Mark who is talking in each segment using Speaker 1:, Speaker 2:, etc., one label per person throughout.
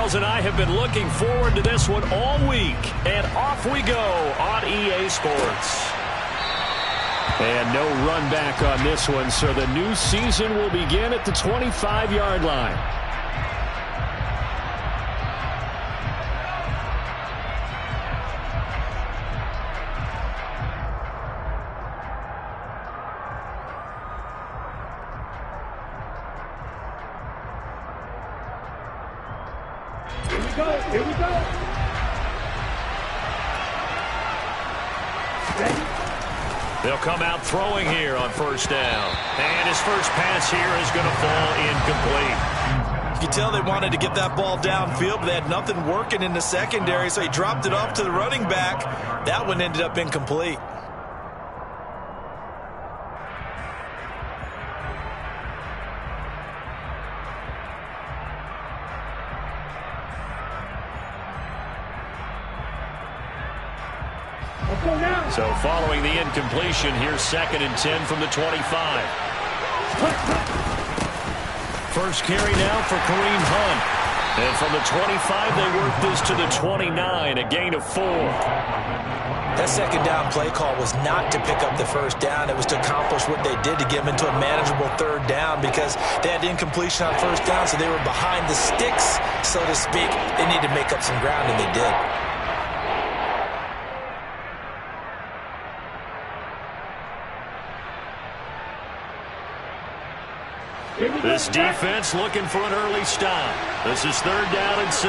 Speaker 1: Charles and I have been looking forward to this one all week. And off we go on EA Sports. And no run back on this one, so the new season will begin at the 25-yard line.
Speaker 2: Here we go.
Speaker 1: They'll come out throwing here on first down. And his first pass here is going to fall incomplete.
Speaker 3: You can tell they wanted to get that ball downfield, but they had nothing working in the secondary, so he dropped it off to the running back. That one ended up incomplete.
Speaker 1: So following the incompletion, here's 2nd and 10 from the 25. First carry now for Kareem Hunt. And from the 25, they work this to the 29, a gain of 4.
Speaker 3: That second down play call was not to pick up the first down. It was to accomplish what they did to get them into a manageable third down because they had incompletion on first down, so they were behind the sticks, so to speak. They needed to make up some ground, and they did.
Speaker 1: This defense looking for an early stop. This is 3rd down and 6.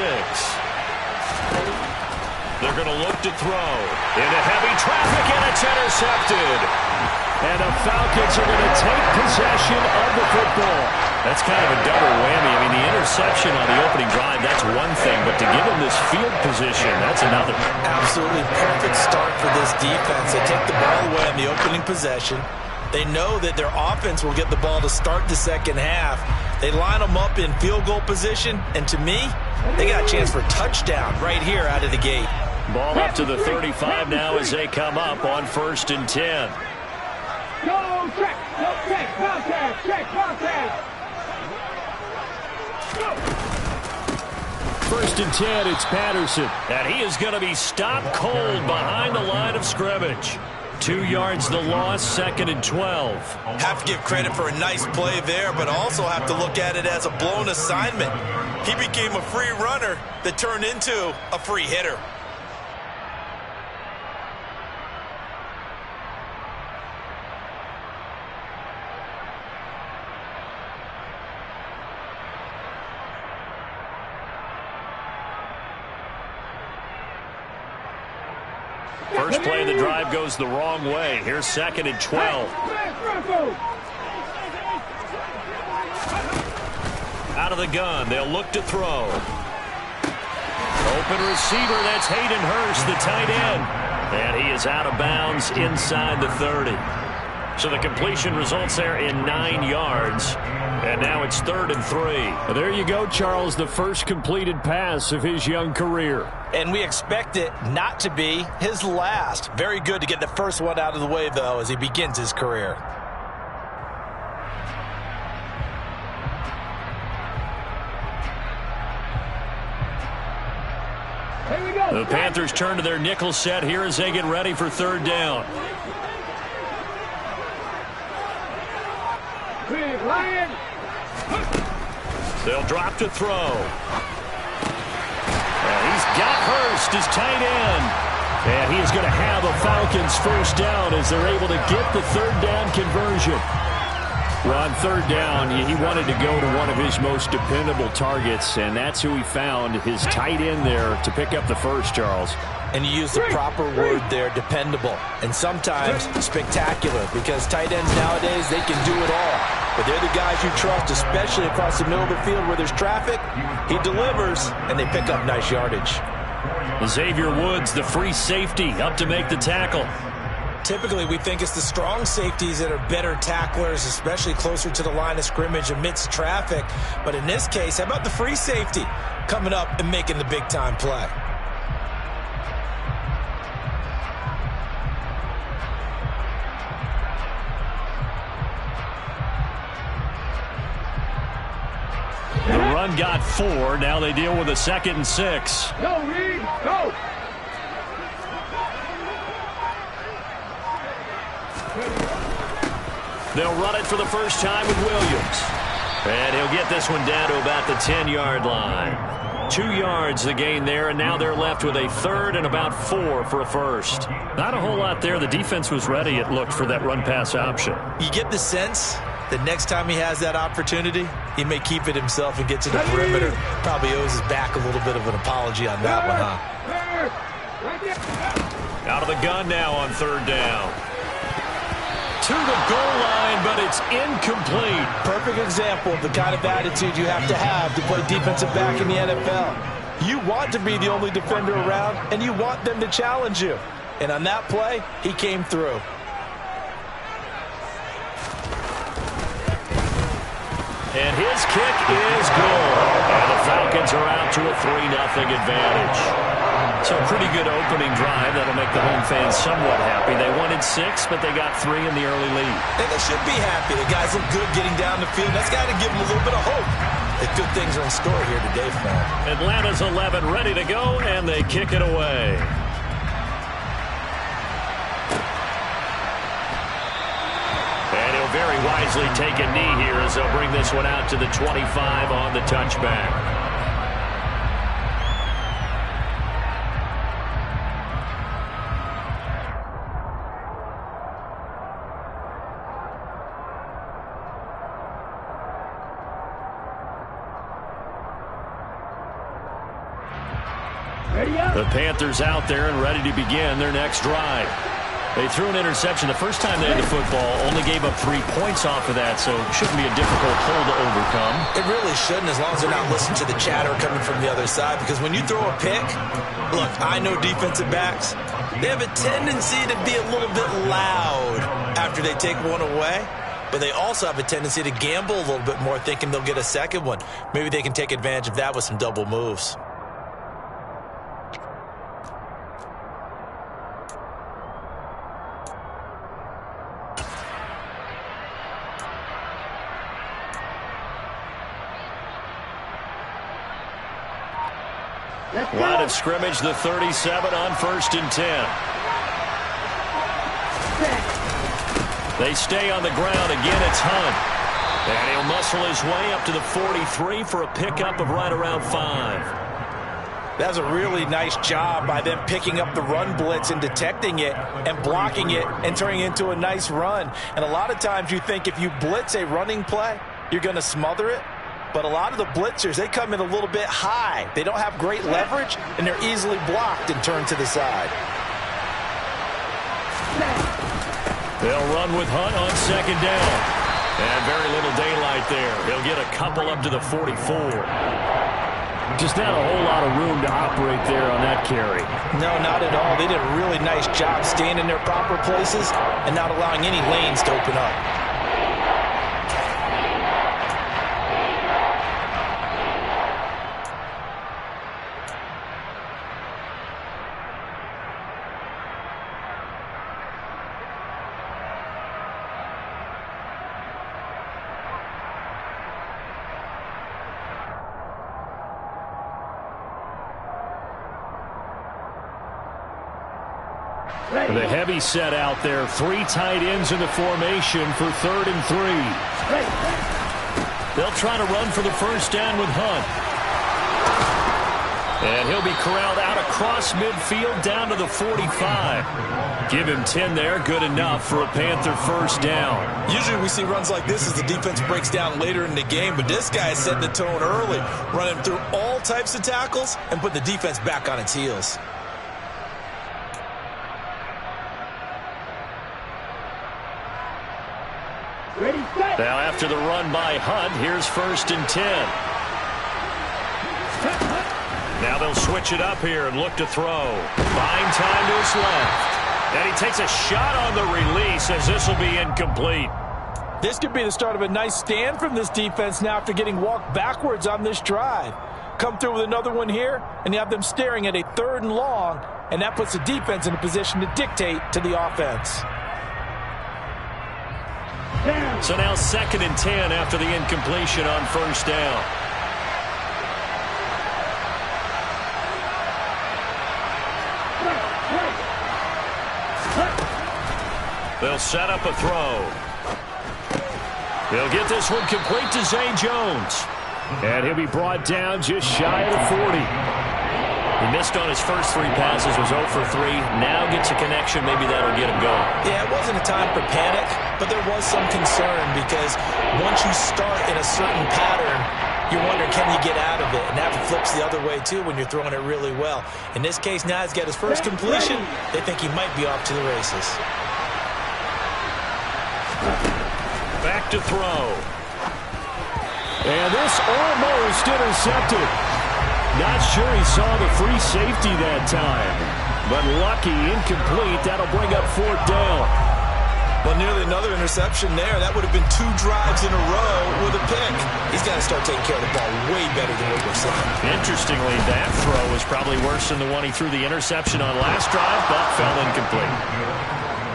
Speaker 1: They're going to look to throw. Into heavy traffic, and it's intercepted. And the Falcons are going to take possession of the football. That's kind of a double whammy. I mean, the interception on the opening drive, that's one thing. But to give them this field position, that's another.
Speaker 3: Absolutely perfect start for this defense. They take the ball away on the opening possession. They know that their offense will get the ball to start the second half. They line them up in field goal position, and to me, they got a chance for a touchdown right here out of the gate.
Speaker 1: Ball up to the 35 now as they come up on 1st and 10.
Speaker 2: Go, check, contact, check, contact.
Speaker 1: 1st and 10, it's Patterson. And he is going to be stopped cold behind the line of scrimmage. 2 yards the loss, 2nd and 12.
Speaker 3: Have to give credit for a nice play there, but also have to look at it as a blown assignment. He became a free runner that turned into a free hitter.
Speaker 1: First play of the drive goes the wrong way. Here's 2nd and 12. Out of the gun, they'll look to throw. Open receiver, that's Hayden Hurst, the tight end. And he is out of bounds inside the 30. So the completion results there in 9 yards. And now it's 3rd and 3. There you go, Charles, the first completed pass of his young career.
Speaker 3: And we expect it not to be his last. Very good to get the first one out of the way, though, as he begins his career.
Speaker 1: The Panthers turn to their nickel set here as they get ready for 3rd down. They'll drop to throw. And he's got Hurst, his tight end. And he is going to have a Falcons first down as they're able to get the 3rd down conversion. Well, on 3rd down, he wanted to go to one of his most dependable targets, and that's who he found, his tight end there, to pick up the first, Charles.
Speaker 3: And you use the proper word there, dependable, and sometimes spectacular, because tight ends nowadays, they can do it all. But they're the guys you trust, especially across the middle of the field where there's traffic. He delivers, and they pick up nice yardage.
Speaker 1: Xavier Woods, the free safety, up to make the tackle.
Speaker 3: Typically, we think it's the strong safeties that are better tacklers, especially closer to the line of scrimmage amidst traffic. But in this case, how about the free safety coming up and making the big-time play?
Speaker 1: The run got 4. Now they deal with a 2nd and 6.
Speaker 2: Go, Reed, go.
Speaker 1: They'll run it for the first time with Williams. And he'll get this one down to about the 10-yard line. 2 yards the gain there, and now they're left with a 3rd and about 4 for a first. Not a whole lot there. The defense was ready, it looked, for that run-pass option.
Speaker 3: You get the sense that next time he has that opportunity, he may keep it himself and get to the perimeter. Probably owes his back a little bit of an apology on that one, huh?
Speaker 1: Out of the gun now on 3rd down. To the goal line, but it's incomplete.
Speaker 3: Perfect example of the kind of attitude you have to play defensive back in the NFL. You want to be the only defender around, and you want them to challenge you. And on that play, he came through.
Speaker 1: And his kick is good. And the Falcons are out to a 3-0 advantage. So a pretty good opening drive. That'll make the home fans somewhat happy. They wanted 6, but they got 3 in the early lead.
Speaker 3: And they should be happy. The guys look good getting down the field. That's got to give them a little bit of hope that good things are in store here today for them.
Speaker 1: Atlanta's 11 ready to go, and they kick it away. And he'll very wisely take a knee here as they'll bring this one out to the 25 on the touchback. The Panthers out there and ready to begin their next drive. They threw an interception the first time they had the football, only gave up 3 points off of that, so it shouldn't be a difficult hole to overcome.
Speaker 3: It really shouldn't, as long as they're not listening to the chatter coming from the other side, because when you throw a pick, look, I know defensive backs, they have a tendency to be a little bit loud after they take one away, but they also have a tendency to gamble a little bit more, thinking they'll get a second one. Maybe they can take advantage of that with some double moves.
Speaker 1: Line of scrimmage, the 37 on 1st and 10. They stay on the ground. Again, it's Hunt. And he'll muscle his way up to the 43 for a pickup of right around 5.
Speaker 3: That's a really nice job by them picking up the run blitz and detecting it and blocking it and turning it into a nice run. And a lot of times you think if you blitz a running play, you're going to smother it. But a lot of the blitzers, they come in a little bit high. They don't have great leverage, and they're easily blocked and turned to the side.
Speaker 1: They'll run with Hunt on 2nd down. And very little daylight there. He'll get a couple up to the 44. Just not a whole lot of room to operate there on that carry.
Speaker 3: No, not at all. They did a really nice job staying in their proper places and not allowing any lanes to open up.
Speaker 1: The heavy set out there. 3 tight ends in the formation for 3rd and 3. They'll try to run for the first down with Hunt. And he'll be corralled out across midfield down to the 45. Give him 10 there. Good enough for a Panther first down.
Speaker 3: Usually we see runs like this as the defense breaks down later in the game, but this guy set the tone early, running through all types of tackles and put the defense back on its heels.
Speaker 1: Now after the run by Hunt, here's 1st and 10. Now they'll switch it up here and look to throw. Buying time to his left. And he takes a shot on the release as this will be incomplete.
Speaker 3: This could be the start of a nice stand from this defense now after getting walked backwards on this drive. Come through with another one here, and you have them staring at a 3rd and long, and that puts the defense in a position to dictate to the offense.
Speaker 1: So now 2nd and 10 after the incompletion on 1st down. They'll set up a throw. They'll get this one complete to Zay Jones. And he'll be brought down just shy of the 40. He missed on his first 3 passes, was 0 for 3. Now gets a connection. Maybe that'll get him going.
Speaker 3: Yeah, it wasn't a time for panic, but there was some concern because once you start in a certain pattern, you're wondering, can you get out of it? And that flips the other way, too, when you're throwing it really well. In this case, now he's got his first completion. They think he might be off to the races.
Speaker 1: Back to throw. And this almost intercepted. Not sure he saw the free safety that time. But lucky, incomplete. That'll bring up 4th down.
Speaker 3: Well, nearly another interception there. That would have been 2 drives in a row with a pick. He's got to start taking care of the ball way better than what we're seeing.
Speaker 1: Interestingly, that throw was probably worse than the one he threw the interception on last drive, but fell incomplete.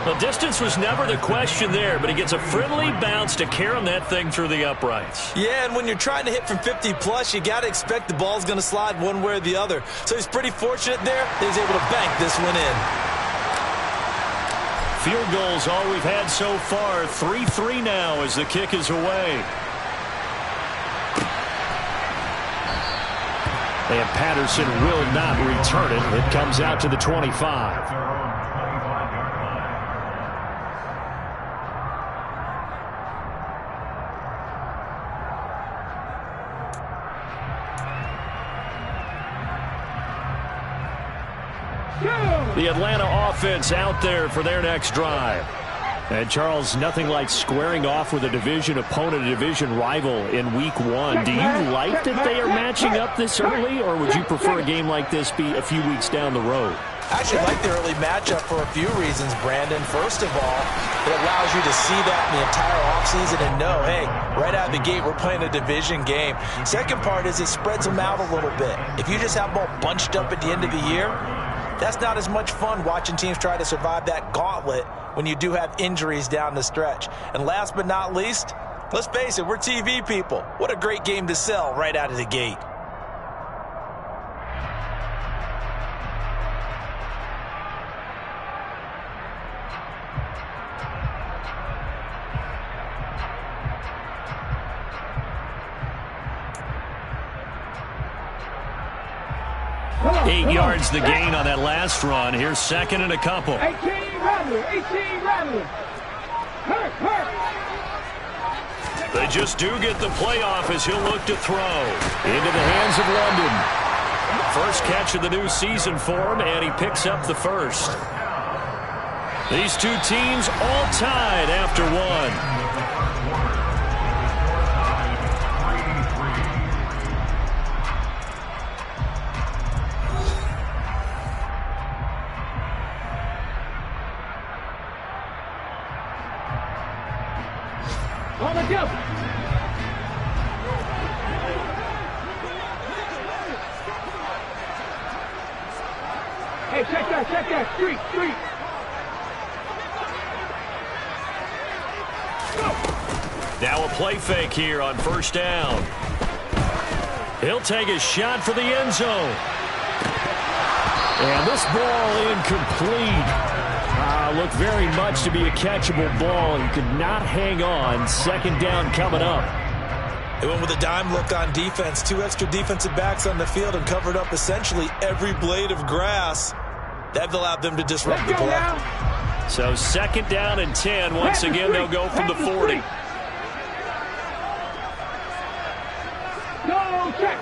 Speaker 1: The distance was never the question there, but he gets a friendly bounce to carry that thing through the uprights.
Speaker 3: Yeah, and when you're trying to hit from 50-plus, you got to expect the ball's going to slide one way or the other. So he's pretty fortunate there that he's able to bank this one in.
Speaker 1: Field goals all we've had so far. 3-3 now as the kick is away. And Patterson will not return it. It comes out to the 25. The Atlanta offense out there for their next drive. And, Charles, nothing like squaring off with a division opponent, a division rival in Week 1. Do you like that they are matching up this early, or would you prefer a game like this be a few weeks down the road?
Speaker 3: I actually like the early matchup for a few reasons, Brandon. First of all, it allows you to see that in the entire offseason and know, hey, right out of the gate, we're playing a division game. Second part is it spreads them out a little bit. If you just have them all bunched up at the end of the year, that's not as much fun watching teams try to survive that gauntlet when you do have injuries down the stretch. And last but not least, let's face it, we're TV people. What a great game to sell right out of the gate.
Speaker 1: Eight yards the gain on that last run. Here's second and a couple.
Speaker 2: 18 Rattler. Hurt.
Speaker 1: They just do get the playoff as he'll look to throw. Into the hands of London. First catch of the new season for him, and he picks up the first. These two teams all tied after one.
Speaker 2: On the jump. Hey, check that. Street.
Speaker 1: Now a play fake here on first down. He'll take a shot for the end zone. And this ball incomplete. Looked very much to be a catchable ball. He could not hang on. Second down coming up.
Speaker 3: They went with a dime look on defense. 2 extra defensive backs on the field and covered up essentially every blade of grass. That allowed them to disrupt the play.
Speaker 1: So second down and 10. Once again, they'll go from the 40.
Speaker 2: No check.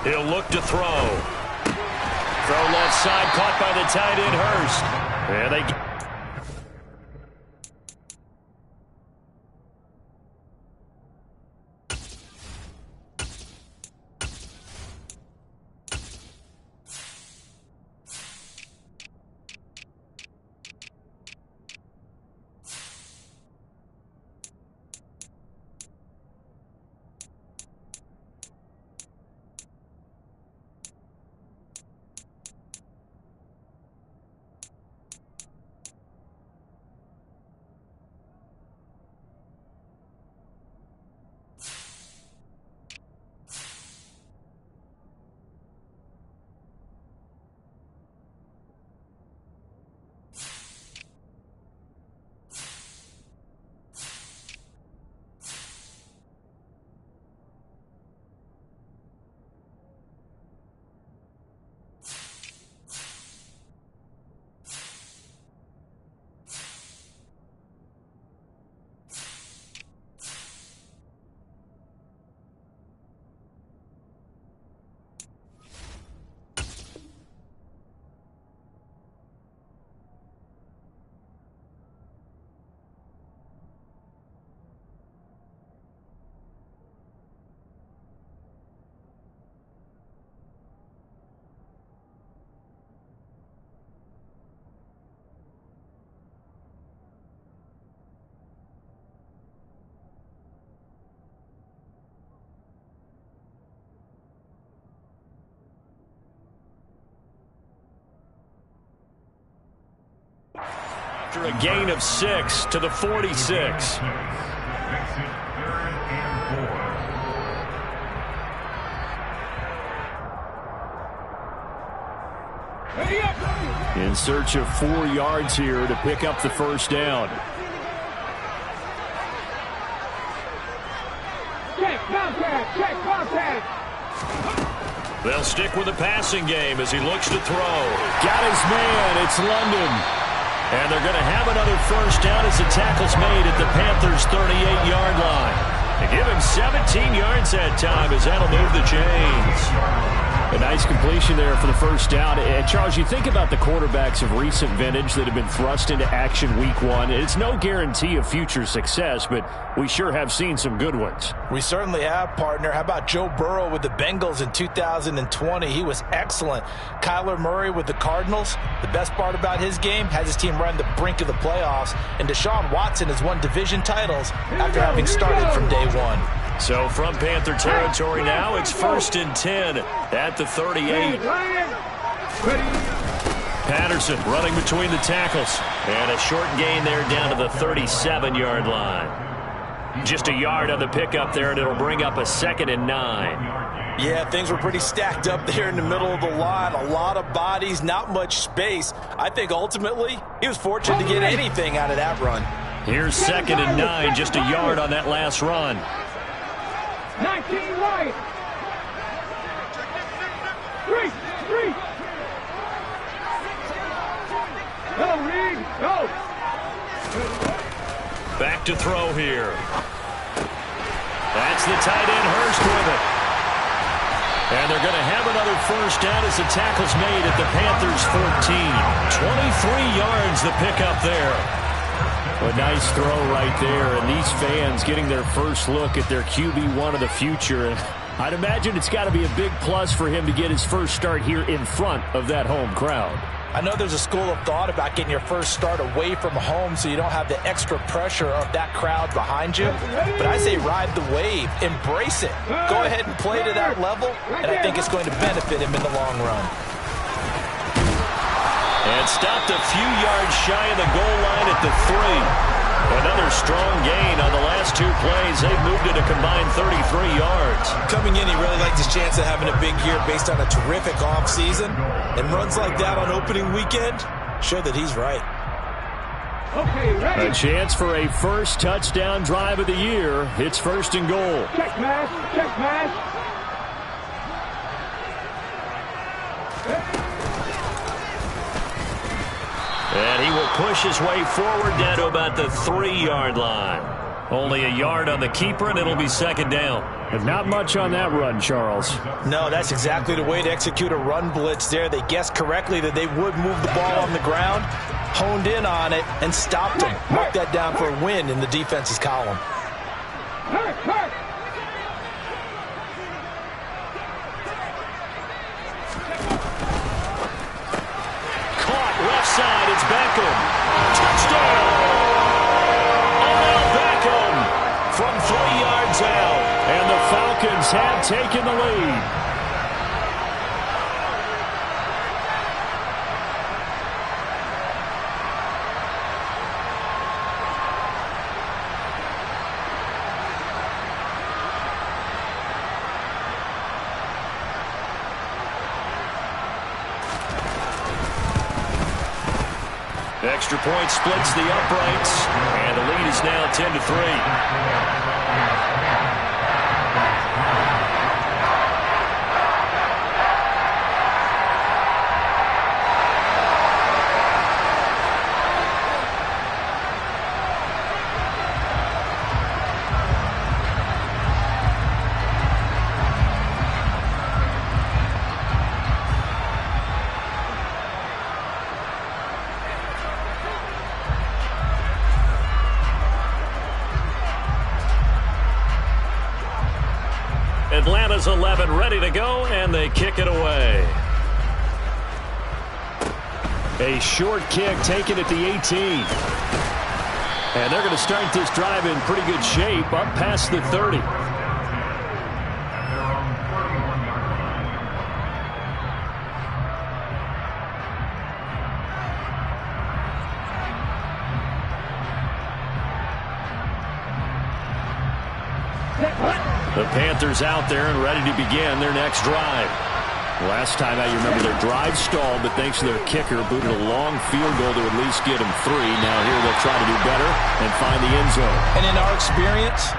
Speaker 1: He'll look to throw. Throw left side, caught by the tight end, Hurst. And they after a gain of 6 to the 46. In search of 4 yards here to pick up the first down.
Speaker 2: Check contact! Check contact!
Speaker 1: They'll stick with the passing game as he looks to throw. Got his man. It's London. And they're going to have another first down as the tackle's made at the Panthers' 38-yard line. They give him 17 yards that time as that'll move the chains. A nice completion there for the first down. And Charles, you think about the quarterbacks of recent vintage that have been thrust into action week 1. It's no guarantee of future success, but we sure have seen some good ones.
Speaker 3: We certainly have, partner. How about Joe Burrow with the Bengals in 2020? He was excellent. Kyler Murray with the Cardinals. The best part about his game, has his team right on the brink of the playoffs. And Deshaun Watson has won division titles after having started from day 1.
Speaker 1: So from Panther territory now, it's 1st and 10 at the 38. Patterson running between the tackles. And a short gain there down to the 37-yard line. Just a yard on the pickup there, and it'll bring up a 2nd and 9.
Speaker 3: Yeah, things were pretty stacked up there in the middle of the line. A lot of bodies, not much space. I think ultimately he was fortunate to get anything out of that run.
Speaker 1: Here's 2nd and 9, just a yard on that last run.
Speaker 2: 19 right. Street. Go, Reed. Go.
Speaker 1: Back to throw here. That's the tight end, Hurst with it. And they're going to have another first down as the tackle's made at the Panthers' 14. 23 yards the pickup there. A nice throw right there, and these fans getting their first look at their QB1 of the future. And I'd imagine it's got to be a big plus for him to get his first start here in front of that home crowd.
Speaker 3: I know there's a school of thought about getting your first start away from home so you don't have the extra pressure of that crowd behind you. But I say ride the wave. Embrace it. Go ahead and play to that level, and I think it's going to benefit him in the long run.
Speaker 1: And stopped a few yards shy of the goal line at the 3. Another strong gain on the last 2 plays. They've moved it a combined 33 yards.
Speaker 3: Coming in, he really liked his chance of having a big year based on a terrific offseason. And runs like that on opening weekend show that he's right.
Speaker 2: Okay, ready.
Speaker 1: A chance for a first touchdown drive of the year. It's 1st and goal.
Speaker 2: Check pass. Check pass.
Speaker 1: And he will push his way forward down to about the 3-yard line. Only a yard on the keeper, and it'll be 2nd down. And not much on that run, Charles.
Speaker 3: No, that's exactly the way to execute a run blitz there. They guessed correctly that they would move the ball on the ground, honed in on it, and stopped him. Mark that down for a win in the defense's column.
Speaker 2: Hurt.
Speaker 1: Left side, it's Beckham. Touchdown! Odell Beckham from 3 yards out. And the Falcons have taken the lead. Extra point splits the uprights, and the lead is now 10-3. Atlanta's 11 ready to go, and they kick it away. A short kick taken at the 18. And they're going to start this drive in pretty good shape, up past the 30. The Panthers out there and ready to begin their next drive. Last time out, you remember their drive stalled, but thanks to their kicker, booted a long field goal to at least get them 3. Now here they'll try to do better and find the end zone.
Speaker 3: And in our experience,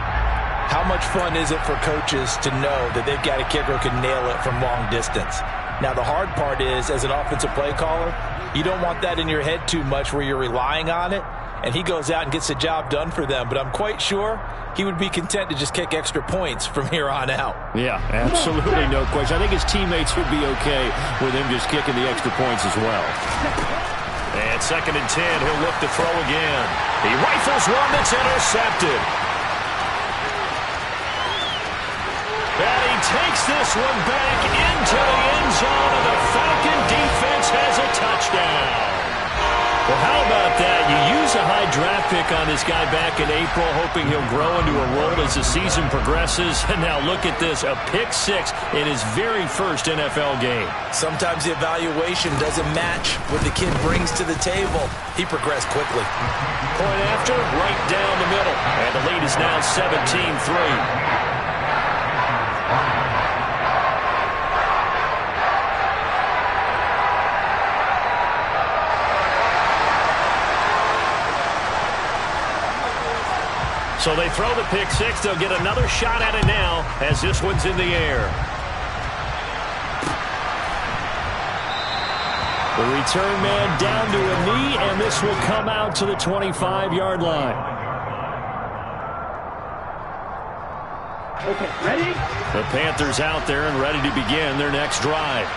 Speaker 3: how much fun is it for coaches to know that they've got a kicker who can nail it from long distance? Now, the hard part is, as an offensive play caller, you don't want that in your head too much where you're relying on it, and he goes out and gets the job done for them. But I'm quite sure he would be content to just kick extra points from here on out.
Speaker 1: Yeah, absolutely no question. I think his teammates would be okay with him just kicking the extra points as well. And 2nd and 10, he'll look to throw again. He rifles one that's intercepted. And he takes this one back into the end zone, and the Falcon defense has a touchdown. Well, how about that? You use a high draft pick on this guy back in April, hoping he'll grow into a role as the season progresses. And now look at this, a pick 6 in his very first NFL game.
Speaker 3: Sometimes the evaluation doesn't match what the kid brings to the table. He progressed quickly.
Speaker 1: Point after, right down the middle. And the lead is now 17-3. So they throw the pick 6. They'll get another shot at it now as this one's in the air. The return man down to a knee, and this will come out to the 25-yard line.
Speaker 2: Okay, ready?
Speaker 1: The Panthers out there and ready to begin their next drive.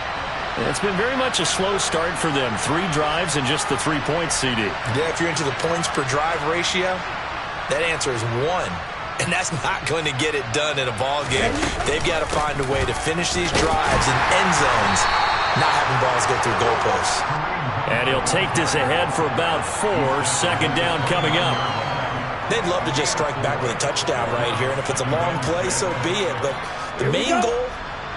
Speaker 1: And it's been very much a slow start for them. 3 drives and just the 3 points, CD.
Speaker 3: Yeah, if you're into the points per drive ratio, that answer is 1, and that's not going to get it done in a ball game. They've got to find a way to finish these drives in end zones, not having balls go through goalposts.
Speaker 1: And he'll take this ahead for about 4. 2nd down coming up.
Speaker 3: They'd love to just strike back with a touchdown right here, and if it's a long play, so be it. But the main goal,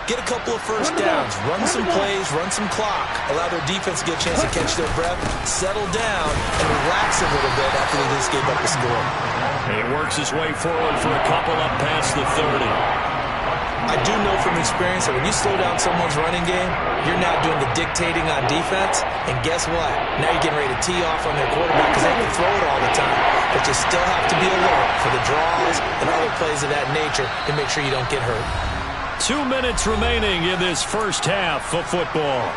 Speaker 3: get a couple of first downs, run some plays, run some clock, allow their defense to get a chance to catch their breath, settle down, and relax a little bit after they just gave up the score.
Speaker 1: He works his way forward for a couple up past the 30.
Speaker 3: I do know from experience that when you slow down someone's running game, you're now doing the dictating on defense, and guess what? Now you're getting ready to tee off on their quarterback because they can throw it all the time, but you still have to be alert for the draws and other plays of that nature to make sure you don't get hurt.
Speaker 1: 2 minutes remaining in this first half of football.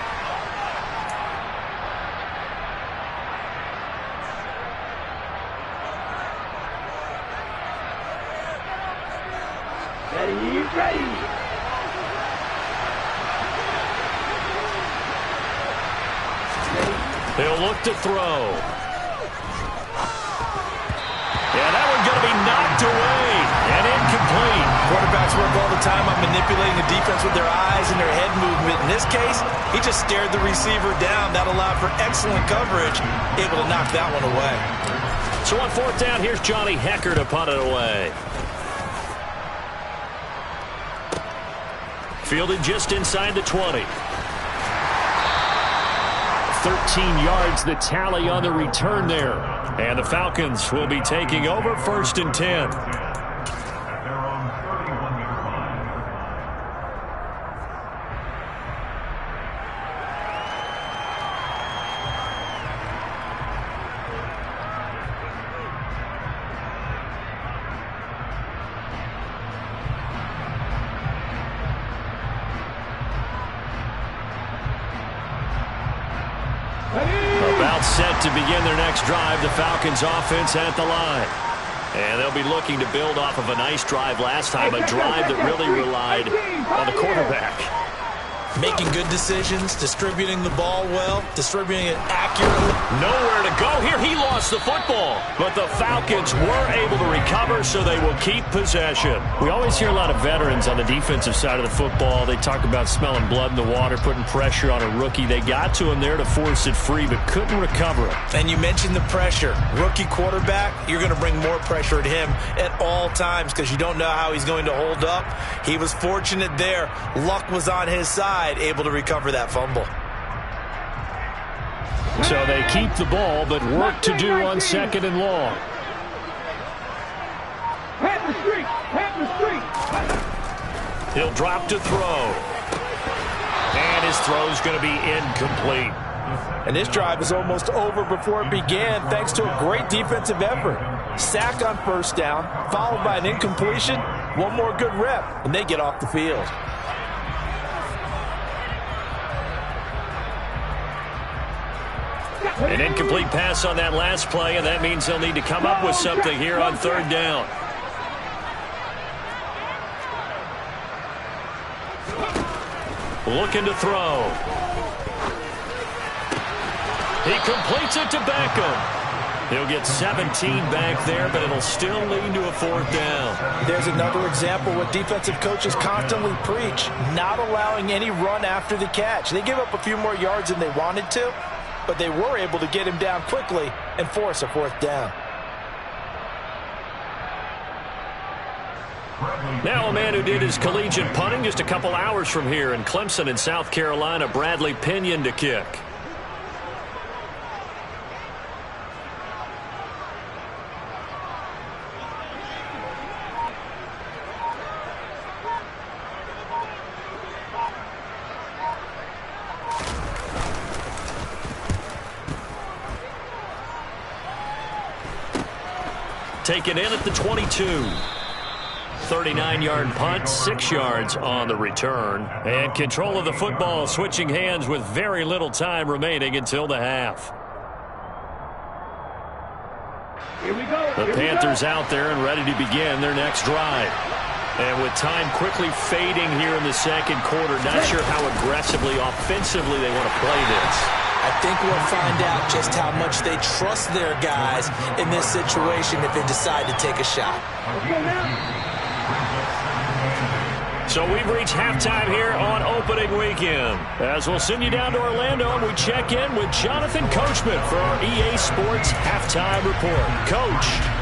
Speaker 2: Ready.
Speaker 1: He'll look to throw. Yeah, that one's going to be knocked away and incomplete.
Speaker 3: Quarterbacks work all the time on manipulating the defense with their eyes and their head movement. In this case, he just stared the receiver down. That allowed for excellent coverage, able to knock that one away.
Speaker 1: So on 4th down, here's Johnny Hekker to punt it away. Fielded just inside the 20. 13 yards the tally on the return there. And the Falcons will be taking over 1st and 10. About set to begin their next drive, the Falcons offense at the line. And they'll be looking to build off of a nice drive last time, a drive that really relied on the quarterback.
Speaker 3: Making good decisions, distributing the ball well, distributing it accurately.
Speaker 1: Nowhere to go here. He lost the football. But the Falcons were able to recover, so they will keep possession. We always hear a lot of veterans on the defensive side of the football. They talk about smelling blood in the water, putting pressure on a rookie. They got to him there to force it free, but couldn't recover it.
Speaker 3: And you mentioned the pressure. Rookie quarterback, you're going to bring more pressure at him at all times because you don't know how he's going to hold up. He was fortunate there. Luck was on his side, able to recover that fumble.
Speaker 1: So they keep the ball, but work to do on 2nd and long.
Speaker 2: Pat the street!
Speaker 1: He'll drop to throw. And his throw's going to be incomplete.
Speaker 3: And this drive is almost over before it began thanks to a great defensive effort. Sack on first down, followed by an incompletion. One more good rep, and they get off the field.
Speaker 1: An incomplete pass on that last play, and that means they'll need to come up with something here on third down. Looking to throw. He completes it to Beckham. He'll get 17 back there, but it'll still lead to a fourth down.
Speaker 3: There's another example what defensive coaches constantly preach, not allowing any run after the catch. They give up a few more yards than they wanted to, but they were able to get him down quickly and force a fourth down.
Speaker 1: Now a man who did his collegiate punting just a couple hours from here in Clemson in South Carolina, Bradley Pinion to kick. Taken in at the 22. 39-yard punt, 6 yards on the return. And control of the football switching hands with very little time remaining until the half.
Speaker 2: Here we go.
Speaker 1: The Panthers out there and ready to begin their next drive. And with time quickly fading here in the second quarter, not sure how aggressively, offensively they want to play this.
Speaker 3: I think we'll find out just how much they trust their guys in this situation if they decide to take a shot.
Speaker 1: So we've reached halftime here on opening weekend. As we'll send you down to Orlando and we check in with Jonathan Coachman for our EA Sports Halftime Report. Coach.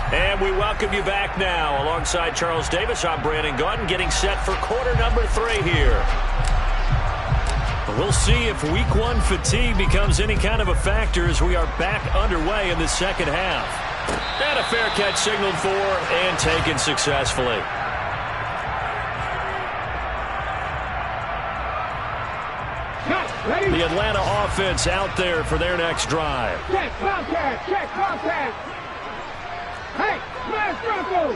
Speaker 1: And we welcome you back now. Alongside Charles Davis, I'm Brandon Gaudin, getting set for quarter number 3 here. We'll see if week 1 fatigue becomes any kind of a factor as we are back underway in the second half. And a fair catch signaled for and taken successfully. The Atlanta offense out there for their next drive.
Speaker 2: Check contact. Check contact. Hey, smash Bronco.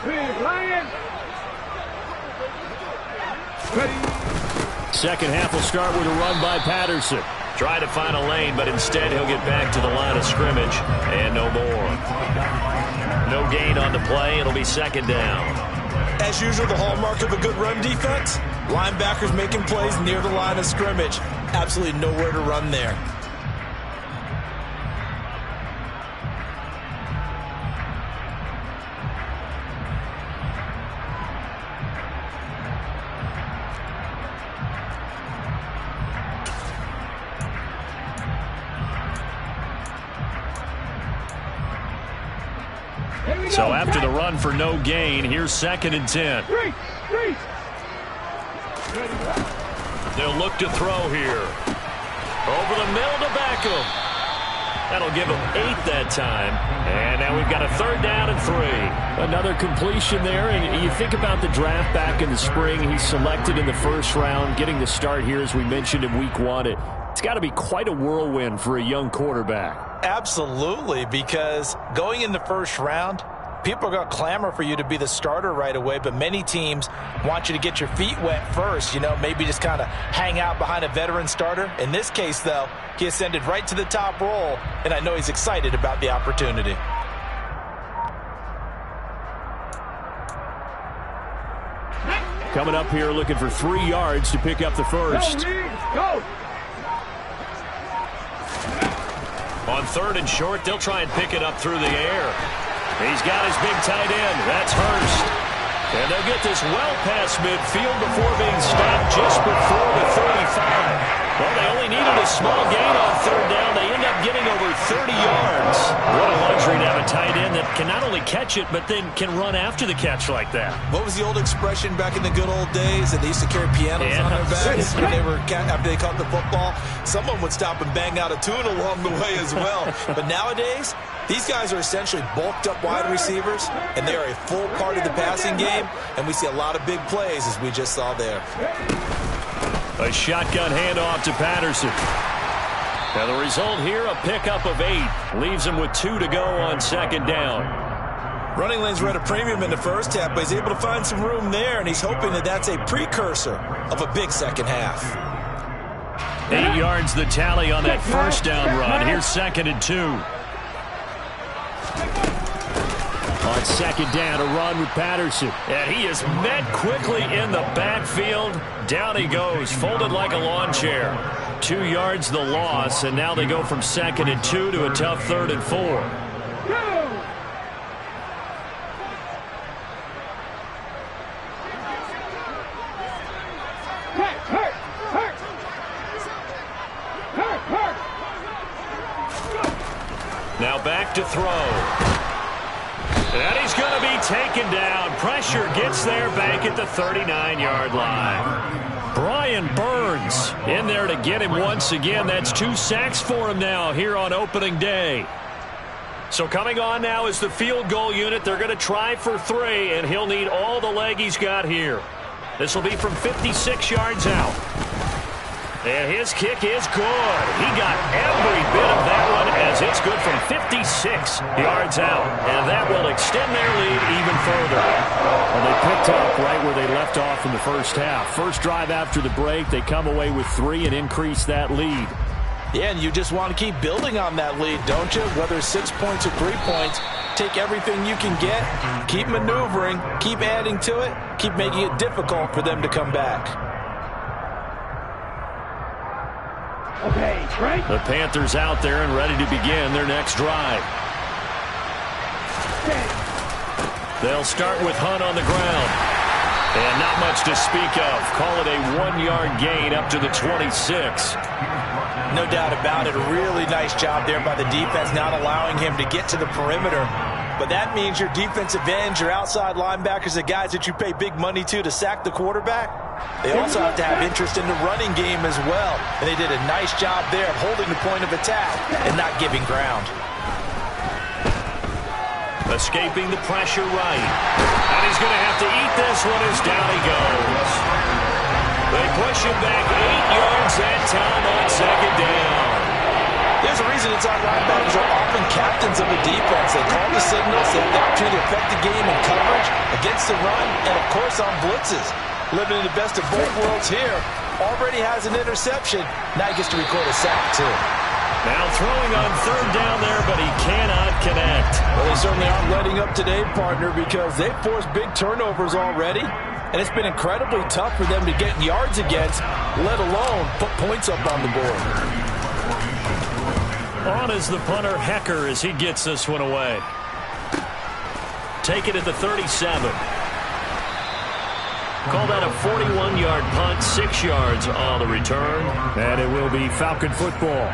Speaker 2: Big Lion. Ready.
Speaker 1: Second half will start with a run by Patterson. Try to find a lane, but instead he'll get back to the line of scrimmage. And no more. No gain on the play. It'll be second down.
Speaker 3: As usual, the hallmark of a good run defense, linebackers making plays near the line of scrimmage. Absolutely nowhere to run there.
Speaker 1: So after the run for no gain, here's 2nd and 10. They'll look to throw here. Over the middle to Beckham. That'll give him 8 that time. And now we've got a 3rd down and 3. Another completion there. And you think about the draft back in the spring. He's selected in the 1st round, getting the start here, as we mentioned, in week 1. It's got to be quite a whirlwind for a young quarterback.
Speaker 3: Absolutely, because going in the 1st round, people are going to clamor for you to be the starter right away, but many teams want you to get your feet wet first, maybe just kind of hang out behind a veteran starter. In this case, though, he ascended right to the top role, and I know he's excited about the opportunity.
Speaker 1: Coming up here looking for 3 yards to pick up the first.
Speaker 2: Go.
Speaker 1: On 3rd and short, they'll try and pick it up through the air. He's got his big tight end. That's Hurst. And they'll get this well past midfield before being stopped just before the 35. Well, they only needed a small gain on third down. They end up getting over 30 yards. What a luxury to have a tight end that can not only catch it, but then can run after the catch like that.
Speaker 3: What was the old expression back in the good old days that they used to carry pianos on their backs when they were after they caught the football? Someone would stop and bang out a tune along the way as well. But nowadays, these guys are essentially bulked up wide receivers, and they are a full part of the passing game, and we see a lot of big plays as we just saw there.
Speaker 1: A shotgun handoff to Patterson. Now the result here, a pickup of 8. Leaves him with 2 to go on second down.
Speaker 3: Running lanes were at a premium in the first half, but he's able to find some room there, and he's hoping that that's a precursor of a big second half.
Speaker 1: 8 yards the tally on that first down run. Here's 2nd and 2. On second down, a run with Patterson. And he is met quickly in the backfield. Down he goes, folded like a lawn chair. 2 yards the loss, and now they go from 2nd and 2 to a tough 3rd and 4. Now back to throw. And he's going to be taken down. Pressure gets there back at the 39-yard line. Brian Burns in there to get him once again. That's 2 sacks for him now here on opening day. So coming on now is the field goal unit. They're going to try for 3, and he'll need all the leg he's got here. This will be from 56 yards out. And his kick is good. He got every bit of that one as it's good from 56 yards out. And that will extend their lead even further. Well, they picked up right where they left off in the first half. First drive after the break, they come away with 3 and increase that lead.
Speaker 3: Yeah, and you just want to keep building on that lead, don't you? Whether it's 6 points or 3 points, take everything you can get, keep maneuvering, keep adding to it, keep making it difficult for them to come back.
Speaker 2: Okay, Frank.
Speaker 1: The Panthers out there and ready to begin their next drive. They'll start with Hunt on the ground. And not much to speak of. Call it a 1-yard gain up to the 26.
Speaker 3: No doubt about it. A really nice job there by the defense, not allowing him to get to the perimeter. But that means your defensive ends, your outside linebackers, the guys that you pay big money to sack the quarterback, they also have to have interest in the running game as well. And they did a nice job there of holding the point of attack and not giving ground.
Speaker 1: Escaping the pressure right. And he's going to have to eat this one as down he goes. They push him back 8 yards that time on second down.
Speaker 3: There's a reason inside linebackers are often captains of the defense. They call the signals, they have the opportunity to affect the game in coverage, against the run, and of course on blitzes. Living in the best of both worlds here. Already has an interception. Now he gets to record a sack too.
Speaker 1: Now throwing on third down there, but he cannot connect.
Speaker 3: Well, they certainly aren't letting up today, partner, because they've forced big turnovers already. And it's been incredibly tough for them to get yards against, let alone put points up on the board.
Speaker 1: On is the punter, Hecker, as he gets this one away. Take it at the 37. Call that a 41-yard punt, 6 yards on the return. And it will be Falcon football.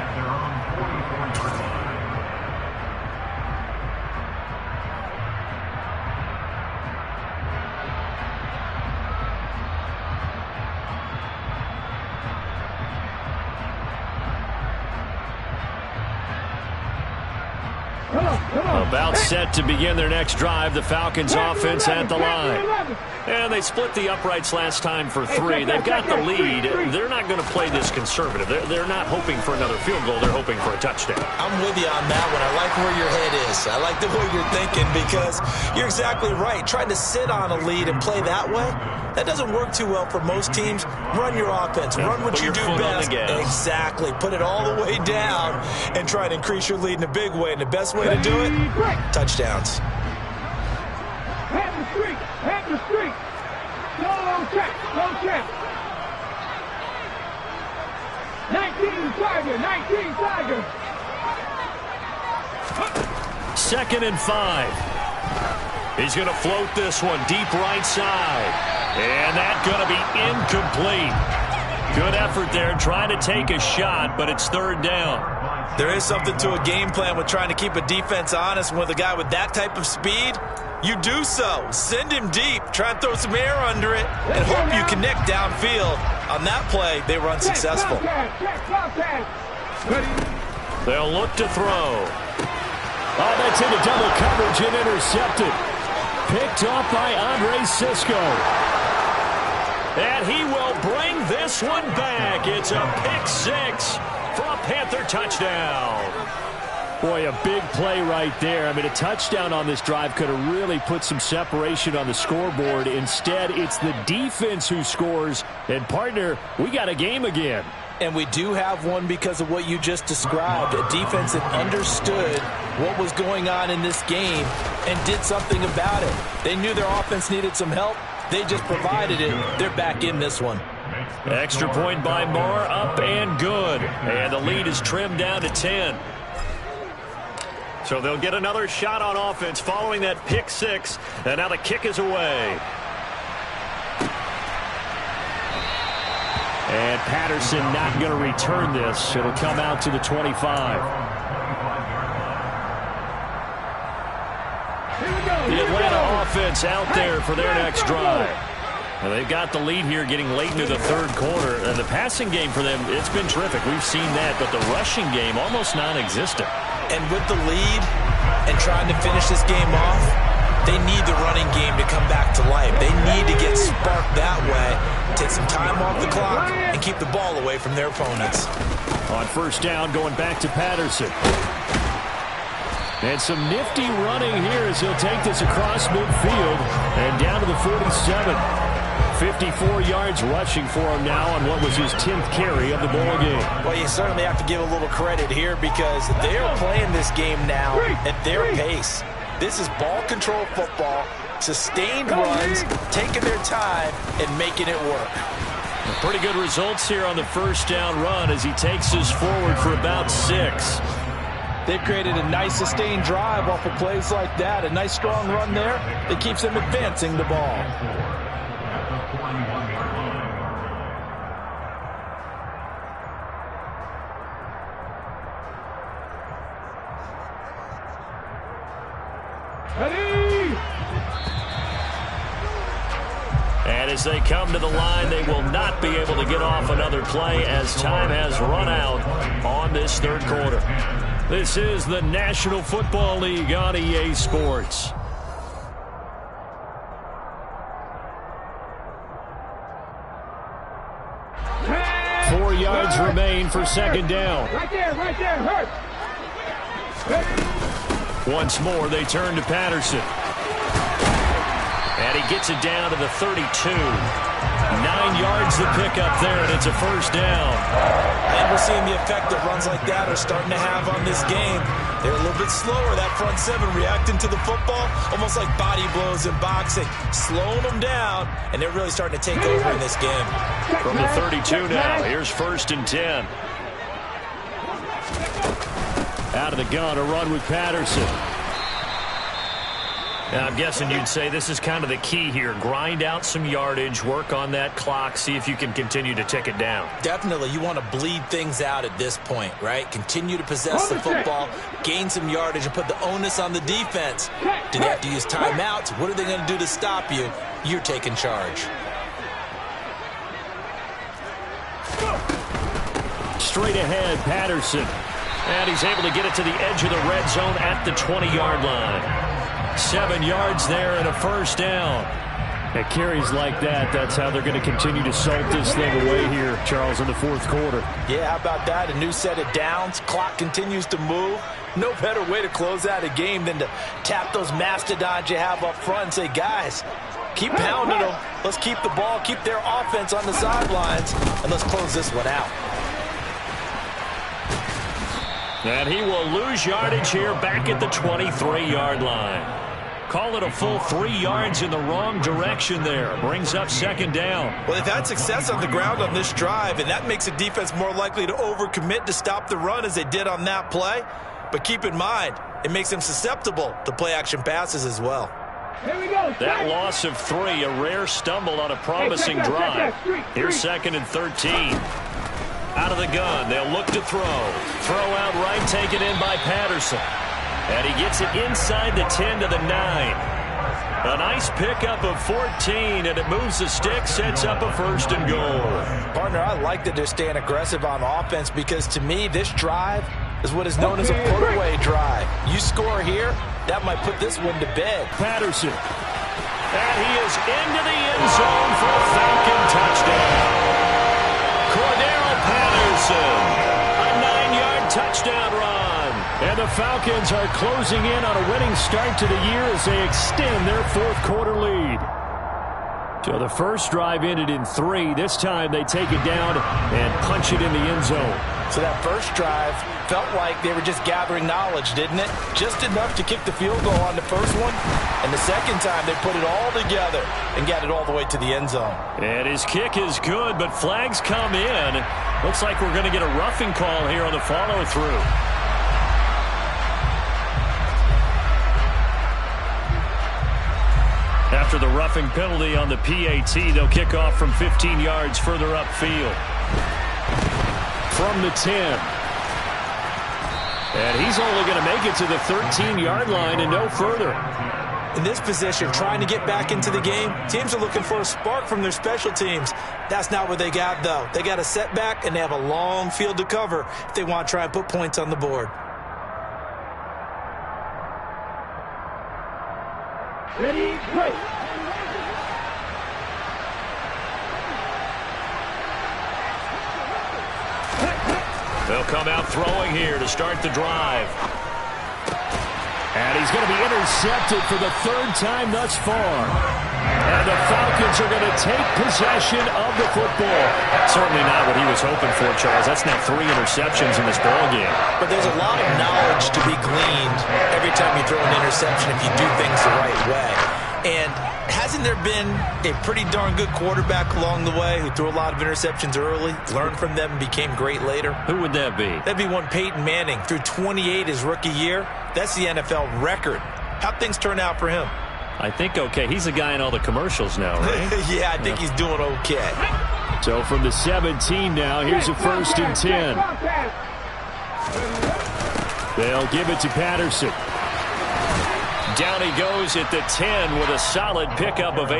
Speaker 1: About set to begin their next drive. The Falcons offense at the line. And they split the uprights last time for 3. They've got the lead. They're not going to play this conservative. They're not hoping for another field goal. They're hoping for a touchdown.
Speaker 3: I'm with you on that one. I like where your head is. I like the way you're thinking because you're exactly right. Trying to sit on a lead and play that way, that doesn't work too well for most teams. Run your offense. Run what you do best. Exactly. Put it all the way down and try to increase your lead in a big way. And the best way to do it, touchdowns.
Speaker 2: Have the streak. Have the streak. Go check. Go check. 19 Tiger. 19 Tiger.
Speaker 1: 2nd and 5. He's going to float this one deep right side. And that's going to be incomplete. Good effort there, trying to take a shot, but it's third down.
Speaker 3: There is something to a game plan with trying to keep a defense honest. With a guy with that type of speed, you do so. Send him deep. Try and throw some air under it and hope you connect downfield. On that play, they were unsuccessful.
Speaker 1: They'll look to throw. Oh, that's into double coverage and intercepted. Picked up by Andre Cisco. And he will bring this one back. It's a pick six for a Panther touchdown. Boy, a big play right there. I mean, a touchdown on this drive could have really put some separation on the scoreboard. Instead, it's the defense who scores. And, partner, we got a game again.
Speaker 3: And we do have one because of what you just described. A defense that understood what was going on in this game and did something about it. They knew their offense needed some help. They just provided it. They're back in this one.
Speaker 1: Extra point by Marr, up and good. And the lead is trimmed down to 10. So they'll get another shot on offense following that pick six. And now the kick is away. And Patterson not going to return this. It'll come out to the 25. The Atlanta offense out there for their next drive. Well, they've got the lead here getting late into the third quarter. And the passing game for them, it's been terrific. We've seen that. But the rushing game, almost non-existent.
Speaker 3: And with the lead and trying to finish this game off, they need the running game to come back to life. They need to get sparked that way, take some time off the clock, and keep the ball away from their opponents.
Speaker 1: On first down, going back to Patterson. And some nifty running here as he'll take this across midfield and down to the 47. 54 yards rushing for him now on what was his 10th carry of the ball game.
Speaker 3: Well, you certainly have to give a little credit here because they are playing this game now at their pace. This is ball control football, sustained runs, taking their time and making it work.
Speaker 1: Pretty good results here on the first down run as he takes us forward for about 6.
Speaker 3: They've created a nice sustained drive off of plays like that. A nice strong run there that keeps them advancing the ball.
Speaker 1: And as they come to the line, they will not be able to get off another play as time has run out on this third quarter. This is the National Football League on EA Sports. Four yards remain for second down.
Speaker 2: Right there, hurt.
Speaker 1: Once more, they turn to Patterson. And he gets it down to the 32. 9 yards to pick up there, and it's a first down.
Speaker 3: And we're seeing the effect that runs like that are starting to have on this game. They're a little bit slower, that front seven, reacting to the football, almost like body blows in boxing, slowing them down, and they're really starting to take over in this game.
Speaker 1: From the 32 now, here's first and 10. Out of the gun, a run with Patterson. Now, I'm guessing you'd say this is kind of the key here. Grind out some yardage, work on that clock, see if you can continue to tick it down.
Speaker 3: Definitely. You want to bleed things out at this point, right? Continue to possess the football, gain some yardage, and put the onus on the defense. Do they have to use timeouts? What are they going to do to stop you? You're taking charge.
Speaker 1: Straight ahead, Patterson. And he's able to get it to the edge of the red zone at the 20-yard line. 7 yards there and a first down. At carries like that, that's how they're going to continue to salt this thing away here, Charles, in the fourth quarter.
Speaker 3: Yeah, how about that? A new set of downs. Clock continues to move. No better way to close out a game than to tap those mastodons you have up front and say, guys, keep pounding them. Let's keep the ball, keep their offense on the sidelines, and let's close this one out.
Speaker 1: And he will lose yardage here back at the 23-yard line. Call it a full 3 yards in the wrong direction there. Brings up second down.
Speaker 3: Well, they've had success on the ground on this drive, and that makes a defense more likely to overcommit to stop the run as they did on that play. But keep in mind, it makes them susceptible to play-action passes as well.
Speaker 2: Here we go.
Speaker 1: That loss of 3, a rare stumble on a promising drive. Here's 2nd and 13. Out of the gun, they'll look to throw. Throw out right, taken in by Patterson. And he gets it inside the 10 to the 9. A nice pickup of 14, and it moves the stick, sets up a 1st and goal.
Speaker 3: Partner, I like that they're staying aggressive on offense because, to me, this drive is what is known as a put-away drive. You score here, that might put this one to bed.
Speaker 1: Patterson. And he is into the end zone for a Falcon touchdown. Cordero Patterson, a 9-yard touchdown run. And the Falcons are closing in on a winning start to the year as they extend their 4th quarter lead. So the first drive ended in 3. This time they take it down and punch it in the end zone.
Speaker 3: So that first drive felt like they were just gathering knowledge, didn't it? Just enough to kick the field goal on the first one. And the second time they put it all together and got it all the way to the end zone.
Speaker 1: And his kick is good, but flags come in. Looks like we're going to get a roughing call here on the follow-through. After the roughing penalty on the PAT, they'll kick off from 15 yards further upfield. From the 10. And he's only going to make it to the 13-yard line and no further.
Speaker 3: In this position, trying to get back into the game, teams are looking for a spark from their special teams. That's not what they got, though. They got a setback, and they have a long field to cover if they want to try and put points on the board.
Speaker 2: Ready, play.
Speaker 1: They'll come out throwing here to start the drive. And he's going to be intercepted for the 3rd time thus far. And the Falcons are going to take possession of the football. Certainly not what he was hoping for, Charles. That's now 3 interceptions in this ballgame.
Speaker 3: But there's a lot of knowledge to be gleaned every time you throw an interception if you do things the right way. And hasn't there been a pretty darn good quarterback along the way who threw a lot of interceptions early, learned from them, and became great later?
Speaker 1: Who would that be?
Speaker 3: That'd be one Peyton Manning. Threw 28 his rookie year. That's the NFL record. How'd things turn out for him?
Speaker 1: I think okay. He's a guy in all the commercials now, right?
Speaker 3: Yeah, I think he's doing okay.
Speaker 1: So from the 17 now, here's a 1st and 10. They'll give it to Patterson. Down he goes at the 10 with a solid pickup of 8.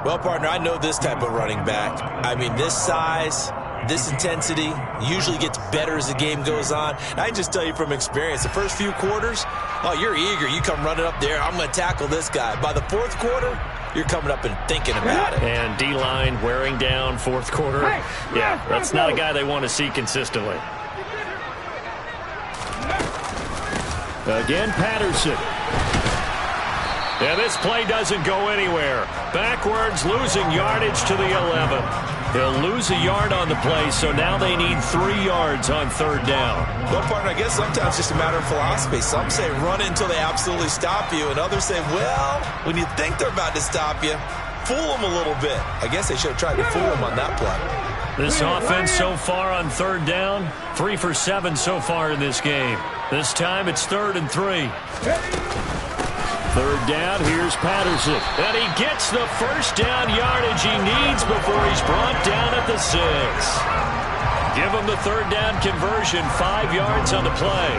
Speaker 3: Well, partner, I know this type of running back. I mean, this size, this intensity usually gets better as the game goes on. And I can just tell you from experience, the first few quarters, oh, you're eager. You come running up there. I'm going to tackle this guy. By the 4th quarter, you're coming up and thinking about it.
Speaker 1: And D-line wearing down 4th quarter. Yeah, that's not a guy they want to see consistently. Again, Patterson. And this play doesn't go anywhere. Backwards, losing yardage to the 11. He'll lose a yard on the play, so now they need 3 yards on 3rd down.
Speaker 3: Well, partner, I guess sometimes it's just a matter of philosophy. Some say run until they absolutely stop you, and others say, well, when you think they're about to stop you, fool them a little bit. I guess they should have tried to fool them on that play.
Speaker 1: This offense so far on 3rd down, 3 for 7 so far in this game. This time it's 3rd and 3. 3rd down, here's Patterson. And he gets the 1st down yardage he needs before he's brought down at the 6. Give him the 3rd down conversion, 5 yards on the play.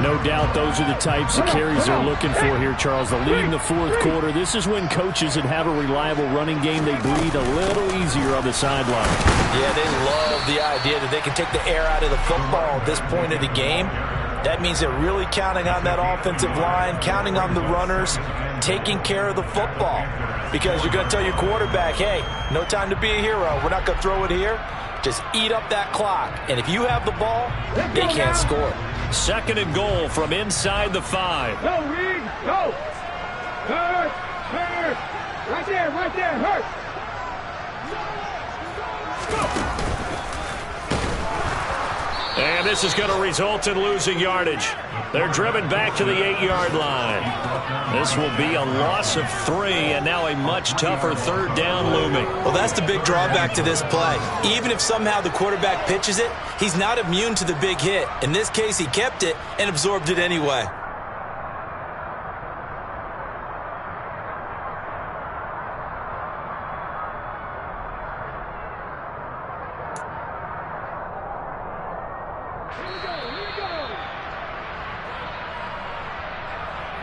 Speaker 1: No doubt those are the types of carries they're looking for here, Charles. The lead in the 4th quarter. This is when coaches that have a reliable running game, they breathe a little easier on the sideline.
Speaker 3: Yeah, they love the idea that they can take the air out of the football at this point of the game. That means they're really counting on that offensive line, counting on the runners, taking care of the football. Because you're going to tell your quarterback, hey, no time to be a hero. We're not going to throw it here. Just eat up that clock. And if you have the ball, they can't score.
Speaker 1: 2nd and goal from inside the 5.
Speaker 2: Go, Reed, go. Hurt, hurt. Right there, hurt.
Speaker 1: And this is going to result in losing yardage. They're driven back to the 8-yard line. This will be a loss of 3, and now a much tougher 3rd down looming.
Speaker 3: Well, that's the big drawback to this play. Even if somehow the quarterback pitches it, he's not immune to the big hit. In this case, he kept it and absorbed it anyway.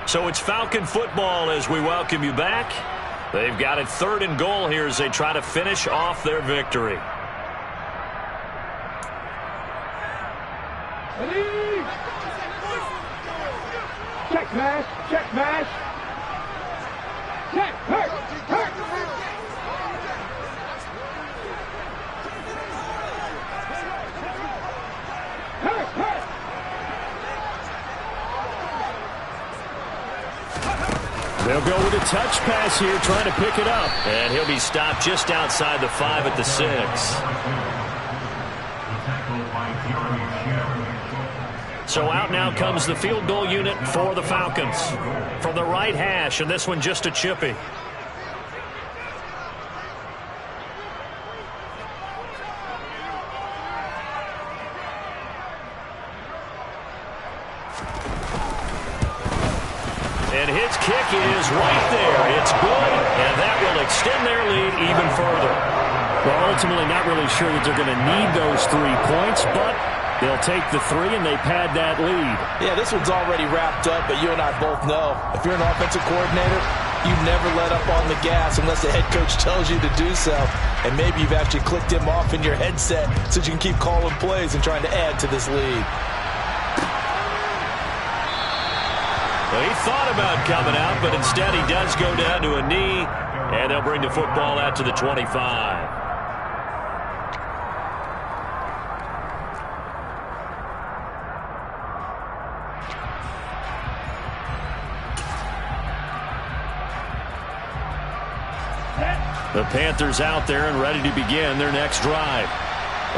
Speaker 1: So it's Falcon football as we welcome you back. They've got it 3rd and goal here as they try to finish off their victory.
Speaker 2: Check mash, check mash. Check, hurt, hurt. Hurt, hurt.
Speaker 1: They'll go with a touch pass here, trying to pick it up. And he'll be stopped just outside the 5 at the 6. So out now comes the field goal unit for the Falcons. From the right hash, and this one just a chippy. And his kick is right there. It's good, and that will extend their lead even further. Well, ultimately not really sure that they're going to need those 3 points, but they'll take the 3 and they pad that lead.
Speaker 3: Yeah, this one's already wrapped up, but you and I both know if you're an offensive coordinator, you never let up on the gas unless the head coach tells you to do so. And maybe you've actually clicked him off in your headset so you can keep calling plays and trying to add to this lead.
Speaker 1: Well, he thought about coming out, but instead he does go down to a knee, and they'll bring the football out to the 25. The Panthers out there and ready to begin their next drive.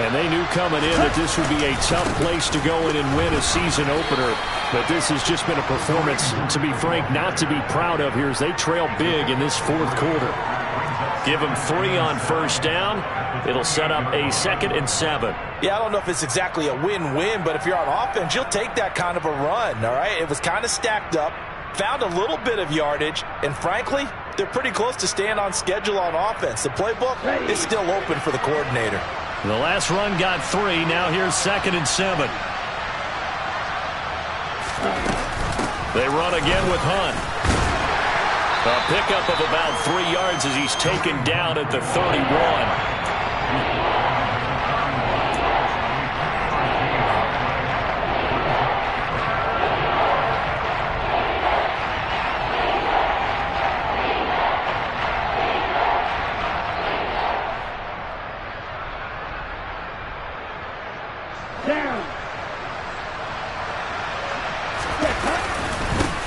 Speaker 1: And they knew coming in that this would be a tough place to go in and win a season opener. But this has just been a performance, to be frank, not to be proud of here as they trail big in this 4th quarter. Give them 3 on 1st down. It'll set up a 2nd and 7.
Speaker 3: Yeah, I don't know if it's exactly a win-win, but if you're on offense, you'll take that kind of a run, all right? It was kind of stacked up, found a little bit of yardage, and frankly, they're pretty close to staying on schedule on offense. The playbook is still open for the coordinator.
Speaker 1: The last run got 3. Now here's 2nd and 7. They run again with Hunt. A pickup of about 3 yards as he's taken down at the 31.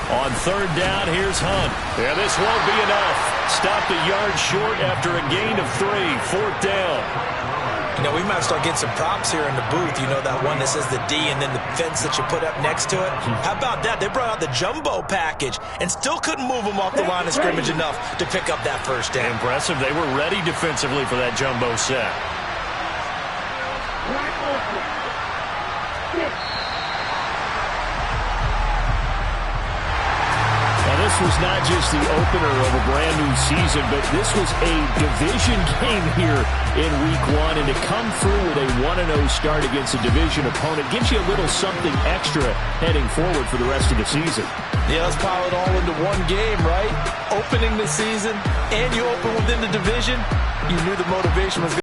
Speaker 1: On 3rd down, here's Hunt. Yeah, this won't be enough. Stopped a yard short after a gain of 3. 4th down.
Speaker 3: You know, we might start getting some props here in the booth. You know, that one that says the D and then the fence that you put up next to it? How about that? They brought out the jumbo package and still couldn't move them off the line of scrimmage enough to pick up that 1st down.
Speaker 1: Impressive. They were ready defensively for that jumbo set. This was not just the opener of a brand new season, but this was a division game here in week 1. And to come through with a 1-0 start against a division opponent gives you a little something extra heading forward for the rest of the season.
Speaker 3: Yeah, let's pile it all into one game, right? Opening the season, and you open within the division. You knew the motivation was